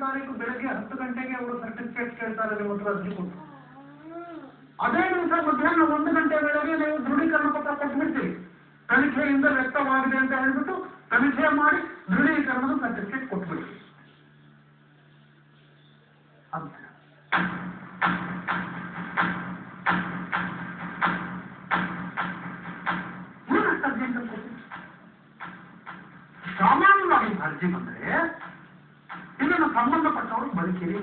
ತಾರೀಕು ಬೆಳಗ್ಗೆ 10 ಗಂಟೆಗೆ ಅವರು ಸರ್ಟಿಫಿಕೇಟ್ ಕೇಳ್ತಾರೆ ನಿಮ್ಮ ಹತ್ರ ಅರ್ಜಿ ಕೊಟ್ಟು. ಅದೇ ದಿವಸ ಮಧ್ಯಾಹ್ನ 1 ಗಂಟೆ ವೇಳೆಗೆ ನೀವು ದೃಢೀಕರಣ ಪತ್ರ ಕೊಟ್ಬಿಡ್ತೀವಿ. ತನಿಖೆಯಿಂದ ವ್ಯಕ್ತವಾಗಿದೆ ಅಂತ ಹೇಳ್ಬಿಟ್ಟು ತನಿಖೆ ಮಾಡಿ ದೃಢೀಕರಣದ ಸರ್ಟಿಫಿಕೇಟ್ ಕೊಟ್ಬಿಡ್ತೀವಿ. ಸಾಮಾನ್ಯವಾಗಿ ಅರ್ಜಿ ಬಂದರೆ ಇದನ್ನು ಸಂಬಂಧಪಟ್ಟವರು ಬದುಕಿರಿ,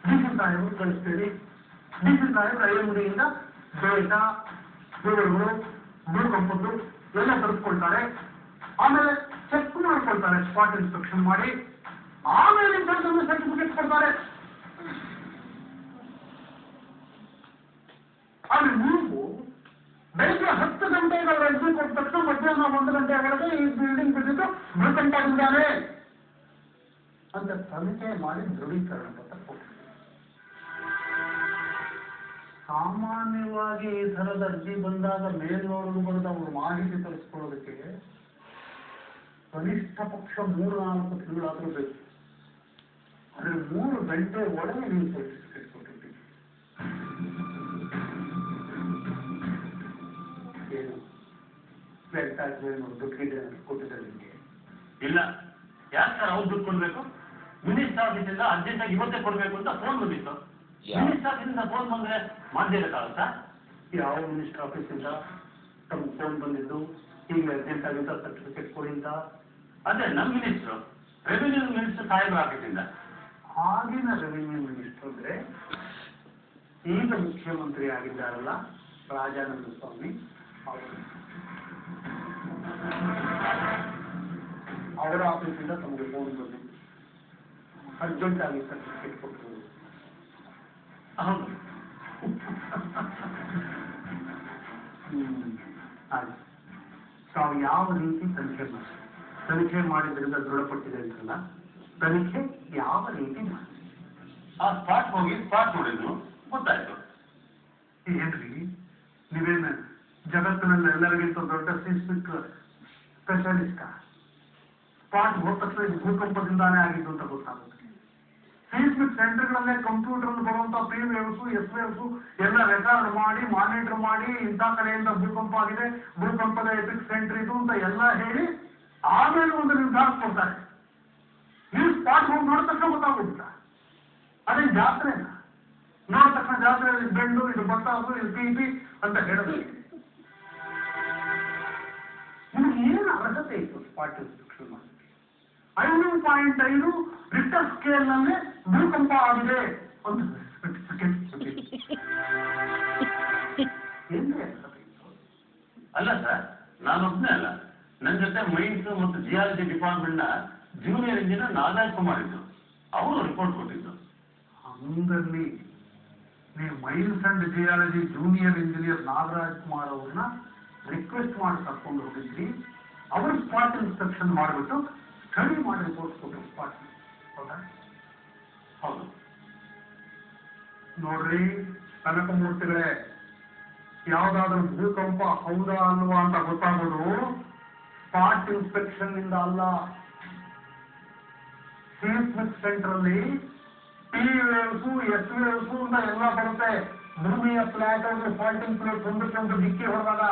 ಡಿಸಿ ಸಾಹೇಬರು ಕಳಿಸ್ತೀರಿ. ಡಿಸಿ ಸಾಹೇಬರು ಐಎಂಡಿಯಿಂದ ಡೇಟಾ ವಿವರಗಳು ಭೂಕಂಪದ್ದು ಎಲ್ಲ ತರಿಸ್ಕೊಳ್ತಾರೆ. ಆಮೇಲೆ ಚೆಕ್ ಮಾಡ್ಕೊಳ್ತಾರೆ, ಸ್ಪಾಟ್ ಇನ್ಸ್ಪೆಕ್ಷನ್ ಮಾಡಿ. ಆಮೇಲೆ ಸರ್ಟಿಫಿಕೇಟ್ ಕೊಡ್ತಾರೆ. ಆದ್ರೆ ನೀವು ಬೆಳಿಗ್ಗೆ 10 ಗಂಟೆಗೆ ಅವರು ಅರ್ಜಿ ಕೊಟ್ಟ ತಕ್ಷಣ ಮಧ್ಯಾಹ್ನ 1 ಗಂಟೆವರೆಗೆ ಈ ಬಿಲ್ಡಿಂಗ್ ಬಿದ್ದಿದ್ದು ಭೂಕಂಪಾಗಿದ್ದಾನೆ ಅಂತ ತನಿಖೆ ಮಾಡಿ ದೃಢೀಕರಣ ಪತ್ರ ಕೊಟ್ಟಿದ್ದಾರೆ. ಸಾಮಾನ್ಯವಾಗಿ ಈ ಥರದ ಅರ್ಜಿ ಬಂದಾಗ ಮೇಲ್ನೋರು ಬಂದು ಅವರು ಮಾಹಿತಿ ತರಿಸ್ಕೊಳ್ಳೋದಕ್ಕೆ ಕನಿಷ್ಠ ಪಕ್ಷ 3-4 ತಿಂಗಳಾದ್ರೂ ಬೇಕು. ಆದ್ರೆ 3 ಗಂಟೆ ಒಳಗೆ ನೀವು ಸರ್ಟಿಫಿಕೇಟ್ ಕೊಟ್ಟಿದ್ದೀವಿ. ಏನು ಕೊಟ್ಟಿದ್ದಾರೆ ನಿಮಗೆ? ಇಲ್ಲ. ಯಾಕೆ ಸರ್ ಅವ್ರು ದುಡ್ಡು ಕೊಡ್ಬೇಕು? ಮಿನಿಸ್ಟರ್ ಆಫೀಸಿಂದ ಅರ್ಜೆಂಟ್ ಆಗಿ ಇವತ್ತೇ ಕೊಡ್ಬೇಕು ಅಂತ ಫೋನ್ ಬಂದಿತ್ತು. ಮಿನಿಸ್ಟರ್ ಆಫೀಸಿಂದ ಫೋನ್ ಬಂದ್ರೆ ಮಾಡಲೇಬೇಕಾಗುತ್ತಾ? ಯಾವ ಮಿನಿಸ್ಟರ್ ಆಫೀಸಿಂದ ತಮ್ಗೆ ಫೋನ್ ಬಂದಿದ್ದು ಈಗ ಅರ್ಜೆಂಟ್ ಆಗಿದ್ದ ಸರ್ಟಿಫಿಕೇಟ್ ಕೊಡಿ ಅಂತ? ಅದೇ ನಮ್ಮ ಮಿನಿಸ್ಟ್ರು, ರೆವಿನ್ಯೂ ಮಿನಿಸ್ಟರ್ ಸಾಹೇಬ್ರ ಆಫೀಸಿಂದ. ಆಗಿನ ರೆವಿನ್ಯೂ ಮಿನಿಸ್ಟರ್ ಅಂದ್ರೆ ಈಗ ಮುಖ್ಯಮಂತ್ರಿ ಆಗಿದ್ದಾರಲ್ಲ ರಾಜಾನಂದ ಸ್ವಾಮಿ ಅವರು, ಅವರ ಆಫೀಸಿಂದ ತಮಗೆ ಫೋನ್ ಬಂದಿದ್ದು ಅರ್ಜೆಂಟ್ ಆಗಿ ಸರ್ಟಿಫಿಕೇಟ್ ಕೊಟ್ಟರು. ಹೌದು. ಹಾಗೆ ತಾವು ಯಾವ ರೀತಿ ತನಿಖೆ ಮಾಡಿದ್ರಿಂದ ದೃಢಪಟ್ಟಿದೆ ಅಂತಲ್ಲ, ತನಿಖೆ ಯಾವ ರೀತಿ ಮಾಡಿ ಆ ಸ್ಪಾಟ್ ಹೋಗಿ ಸ್ಪಾಟ್ ನೋಡಿದ್ರು ಗೊತ್ತಾಯ್ತು. ಏನ್ರಿ ನೀವೇನು ಜಗತ್ತಿನಲ್ಲಿ ಎಲ್ಲರಿಗಿಂತ ದೊಡ್ಡ ಸೀಸ್ಮಿಕ್ ಸ್ಪೆಷಲಿಸ್ಟ? ಸ್ಪಾಟ್ ಹೋದ ತಕ್ಷಣ ಭೂಕಂಪದಿಂದಾನೇ ಆಗಿದ್ದು ಅಂತ ಗೊತ್ತಾಗುತ್ತೆ. ಸೀಸ್ಮಿಕ್ ಸೆಂಟರ್ಗಳಲ್ಲೇ ಕಂಪ್ಯೂಟರ್ ಬರುವಂತ PVS, SVS ಎಲ್ಲ ರೆಕಾರ್ಡ್ ಮಾಡಿ ಮಾನಿಟರ್ ಮಾಡಿ ಇಂಥ ಕಡೆಯಿಂದ ಭೂಕಂಪ ಆಗಿದೆ, ಭೂಕಂಪದ ಎಪಿಕ್ ಸೆಂಟರ್ ಇದು ಅಂತ ಎಲ್ಲ ಹೇಳಿ ಆಮೇಲೆ ಒಂದು ನಿರ್ಧಾರ ಕೊಡ್ತಾರೆ. ನೀವು ಸ್ಪಾಟ್ ಹೋಗಿ ನೋಡಿದ ತಕ್ಷಣ ಗೊತ್ತಾಗ್ಬಿಡುತ್ತಾ? ಅದೇ ಜಾತ್ರೆನ ನೋಡಿದ ತಕ್ಷಣ ಜಾತ್ರೆ ಇದು ಬೆಂಡು, ಇದು ಬತ್ತಾಸು, ಇದು PP ಅಂತ ಹೇಳೋದು. ನಿಮ್ಗೆ ಏನು ಅರ್ಹತೆ ಇತ್ತು ಸ್ಪಾಟ್ ಇನ್ಸ್ಪೆಕ್ಷನ್ ಮಾಡಿ? 5.5 ರಿಕ್ಟರ್ ಸ್ಕೇಲ್ ನಲ್ಲೇ ಭೂಕಂಪ ಆಗಿದೆ ಒಂದು ಅಲ್ಲ ಸರ್, ನಾನೊಬ್ಬನೇ ಅಲ್ಲ, ನನ್ನ ಜೊತೆ ಮೈನ್ಸ್ ಮತ್ತು ಜಿಯಾಲಜಿ ಡಿಪಾರ್ಟ್ಮೆಂಟ್ ನ ಜೂನಿಯರ್ ಇಂಜಿನಿಯರ್ ನಾಗರಾಜ್ ಕುಮಾರ್ ಇದ್ರು, ಅವರು ರಿಪೋರ್ಟ್ ಕೊಟ್ಟಿದ್ರು. ಹಂಗಲ್ಲಿ ನೀವು mains and geology junior engineer Nagaraj Kumar ಅವ್ರನ್ನ ರಿಕ್ವೆಸ್ಟ್ ಮಾಡಿ ಕರ್ಕೊಂಡು ಹೋಗಿದ್ರಿ. ಅವರು ಸ್ಪಾಟ್ ಇನ್ಸ್ಪೆಕ್ಷನ್ ಮಾಡಿಬಿಟ್ಟು ಸ್ಟಡಿ ಮಾಡಿ ರಿಪೋರ್ಟ್ ಕೊಟ್ಟರು ಸ್ಪಾಟ್. ಹೌದಾ? ಹೌದು. ನೋಡ್ರಿ ಕನಕಮೂರ್ತಿಗಳೇ, ಯಾವ್ದಾದ್ರೂ ಭೂಕಂಪ ಹೌದಾ ಅಲ್ವಾ ಅಂತ ಗೊತ್ತಾಗೋದು ಸ್ಪಾಟ್ ಇನ್ಸ್ಪೆಕ್ಷನ್ ನಿಂದ ಅಲ್ಲ. ಸೀಸ್ಮಿಕ್ ಸೆಂಟರ್ ಅಲ್ಲಿ PVS, SVS ಅಂತ ಎಲ್ಲ ಬರುತ್ತೆ. ಭೂಮಿಯ ಫ್ಲಾಟ್ ಫಾಲ್ಟಿಂಗ್ ಪ್ಲೇಟ್ ಒಂದಕ್ಕೊಂದು ಡಿಕ್ಕಿ ಹೊಡೆದಾಗ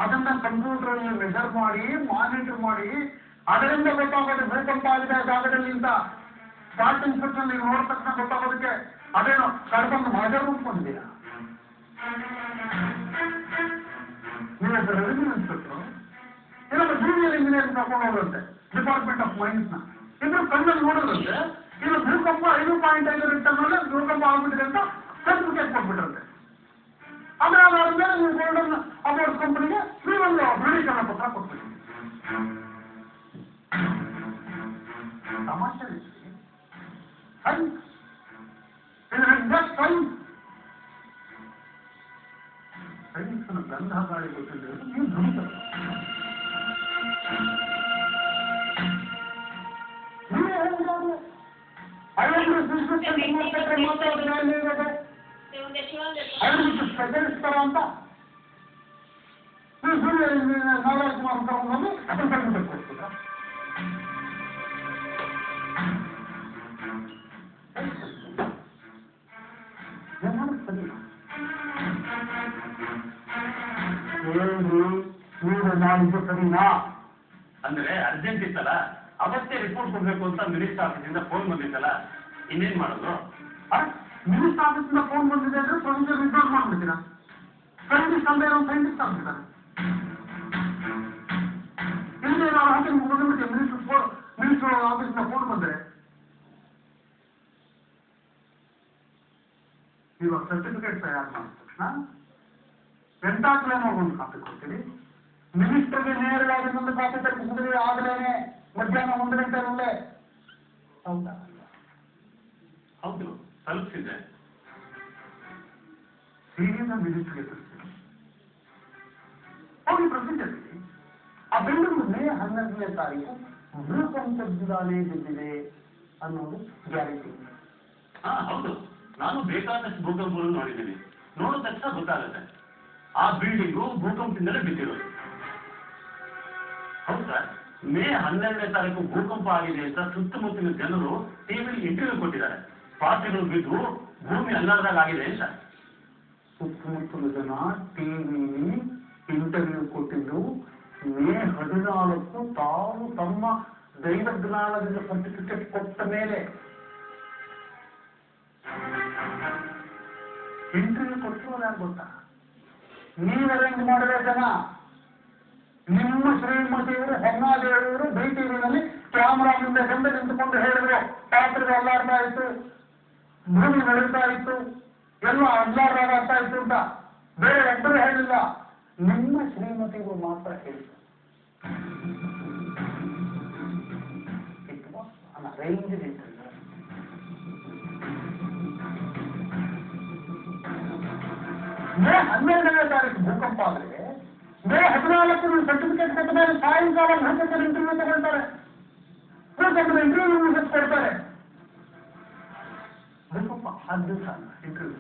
ಅದನ್ನ ಕಂಪ್ಯೂಟರ್ ಅಲ್ಲಿ ಮೆಜರ್ ಮಾಡಿ ಮಾನಿಟರ್ ಮಾಡಿ ಅದರಿಂದ ಗೊತ್ತಾಗೋದು ಭೂಕಂಪ ಆಗಿದೆ ಜಾಗದಲ್ಲಿ ಅಂತ. ಸ್ಪಾಟ್ ಇನ್ಸ್ಪೆಕ್ಷನ್ ನೀವು ನೋಡಿದ ತಕ್ಷಣ ಗೊತ್ತಾಗೋದಕ್ಕೆ ಅದೇನೋ ಕಡ್ಕೊಂಡು ಮಾಜರ್ ಬಂದಿದ್ದೀರಾ? ನೀವು ರೆವಿನ್ಯೂ ಇನ್ಸ್ಪೆಕ್ಟರ್, ಇನ್ನೊಬ್ಬ ಜೂನಿಯರ್ ಇಂಜಿನಿಯರ್ ಕರ್ಕೊಂಡು ಹೋಗುತ್ತೆ ಡಿಪಾರ್ಟ್ಮೆಂಟ್ ಆಫ್ ಮೈನ್ಸ್ ನ. ಇಬ್ರು ಕಣ್ಣಲ್ಲಿ ನೋಡಿದ್ರಂತೆ ಇದು ಭೂಕಂಪ 5.5 ರಿಕ್ಟರ್ ಮೇಲೆ ಭೂಕಂಪ ಆಗ್ಬಿಟ್ಟಿದೆ ಅಂತ ಸರ್ಟಿಫಿಕೇಟ್ ಕೊಟ್ಬಿಟ್ಟಿರುತ್ತೆ. ಅದಾದ್ಮೇಲೆ ನೀವು ಗೋಲ್ಡನ್ ಅವಾರ್ಡ್ ಕಂಪನಿಗೆ ನೀವೊಂದು ದೃಢೀಕರಣ ಪತ್ರ ಕೊಟ್ಬಿಡಿ. ತಮಾಷೆ ಸೈನ್ಸ್ ಸೈನ್ಸ್ನ ಗಂಧ ಗಾಳಿ ಗೊತ್ತಿಲ್ಲ ನೀವು ದುಡಿತಾರೆ. ಸ್ಪೆಷಲಿಸ್ತರ ಅಂತ ನಾಗರಾಜ್ ಕುಮಾರ್ ಕರ್ಕೊಂಡು ಅದನ್ನ ಕೊಡ್ತೀರಾ? ಹೇಳ್ರಿ, ನೀವು ಮಾಡಿದ್ದು ಸರಿನಾ? ಅಂದ್ರೆ ಅರ್ಜೆಂಟ್ ಇತ್ತಲ್ಲ, ಅವತ್ತೇ ರಿಪೋರ್ಟ್ ಕೊಡ್ಬೇಕು ಅಂತ ಮಿನಿಸ್ಟರ್ ಆಫೀಸಿಂದ ಫೋನ್ ಬಂದಿತ್ತಲ್ಲ, ಇನ್ನೇನ್ ಮಾಡೋದು? ಮಿನಿಸ್ಟರ್ ಆಫೀಸಿಂದ ಫೋನ್ ಬಂದಿದೆ ಅಂದ್ರೆ ಪ್ರೊಸೀಜರ್ ವಿಡ್ರಾಲ್ ಮಾಡ್ಬಿಡ್ತೀರಾ? ಸೈಂಟಿಸ್ಟ್ ಅಲ್ಲದೆ ಇರೋ ಸೈಂಟಿಸ್ಟ್ ಆಗ್ಬಿಡ್ತಾರೆ. ಇಲ್ಲಿ ನಾವು ಹಾಕಿ ಮುಗಿದ್ಬಿಟ್ಟು ಮಿನಿಸ್ಟರ್ ಆಫೀಸಿಂದ ಫೋನ್ ಬಂದ್ರೆ ಇವಾಗ ಸರ್ಟಿಫಿಕೇಟ್ ತಯಾರು ಮಾಡಿದ ತಕ್ಷಣ ಎಂಟಾಕ್ಲೇನೋ ಒಂದು ಕಾಪಿ ಕೊಡ್ತೀವಿ. ಮಿನಿಸ್ಟರ್ಗೆ ನೇರವಾಗಿ ಒಂದು ಕಾಪಿ ತಲುಪಿಸಿದ್ರೆ ಆಗಲೇನೆ ಮಧ್ಯಾಹ್ನ 1 ಗಂಟೆಯಲ್ಲೇ. ಹೌದಾ? ಹೌದು, ತಲುಪಿಸಿದ್ದೆ. ಸೀರಿಯಸ್ ಮಿನಿಸ್ಟರ್ಗೆ ತಲುಪಿಸಿ ಹೋಗಿ ಪ್ರೊಸೀಜರ್ ಆ ಬಿಲ್ಡಿಂಗ್ ಮೇ 11ನೇ ತಾರೀಕು ಭೂಕಂಪದಿಂದಾನೇ ಬಿದ್ದಿದೆ ಅನ್ನೋದು ಗ್ಯಾರಂಟಿ. ಹೌದು, ನಾನು ಬೇಕಾದಷ್ಟು ಭೂಕಂಪಗಳನ್ನು ನೋಡಿದ್ದೀನಿ. ನೋಡಿದ ತಕ್ಷಣ ಗೊತ್ತಾಗುತ್ತೆ ಆ ಬಿಲ್ಡಿಂಗು ಭೂಕಂಪದಿಂದಲೇ ಬಿದ್ದಿರೋದು. ಹೌದು ಸರ್, ಮೇ 12ನೇ ತಾರೀಕು ಭೂಕಂಪ ಆಗಿದೆ ಅಂತ ಸುತ್ತಮುತ್ತಲಿನ ಜನರು ಟಿವಿಲಿ ಇಂಟರ್ವ್ಯೂ ಕೊಟ್ಟಿದ್ದಾರೆ. ಪಾತ್ರೆಗಳು ಬಿದ್ದು ಭೂಮಿ ಅಲ್ಲಾಡ್ದಾಗ ಆಗಿದೆ ಅಂತ. ಸುತ್ತಮುತ್ತಲ ಜನ ಟಿವಿಲಿ ಇಂಟರ್ವ್ಯೂ ಕೊಟ್ಟಿದ್ದು ಮೇ 14 ತಾವು ತಮ್ಮ ದೈವ ಜ್ಞಾನದಿಂದ ಸರ್ಟಿಫಿಕೇಟ್ ಕೊಟ್ಟ ಮೇಲೆ. ಇಂಟರ್ವ್ಯೂ ಕೊಟ್ಟರು ಯಾರು ಗೊತ್ತಾ? ನೀವು ಅರೇಂಜ್ ಮಾಡಿದ ಜನ. ನಿಮ್ಮ ಶ್ರೀಮತಿಯವರು ಹೊನ್ನಾದೇವರು BTVನಲ್ಲಿ ಕ್ಯಾಮರಾ ಮುಂದೆ ಬಂದು ನಿಂತುಕೊಂಡು ಹೇಳಿದ್ರು, ಪಾತ್ರೆಗಳು ಅಲ್ಲಾಡ್ತಾ ಇತ್ತು, ಭೂಮಿ ನಡೀತಾ ಇತ್ತು, ಎಲ್ಲ ಅಲ್ಲಾಡ್ತಾ ಇತ್ತು ಅಂತ. ಬೇರೆ ಒಬ್ಬರು ಹೇಳಿಲ್ಲ, ನಿಮ್ಮ ಶ್ರೀಮತಿಗಳು ಮಾತ್ರ ಹೇಳಿದ್ರು. Arrange interview. ಮೇ 12ನೇ ತಾರೀಕು ಭೂಕಂಪ ಆದ್ರೆ ಮೇ 14 ಸರ್ಟಿಫಿಕೇಟ್ ಕೊಟ್ಟ ಮೇಲೆ ಸಾಯಂಕಾಲ ಭೂಕಂಪದ ಇಂಟರ್ವ್ಯೂ ತಗೊಳ್ತಾರೆ. ಭೂಕಂಪದ ಇಂಟರ್ವ್ಯೂ ಕೊಡ್ತಾರೆ. ಭೂಕಂಪ 10 ದಿವಸ ಇಂಟರ್ವ್ಯೂ.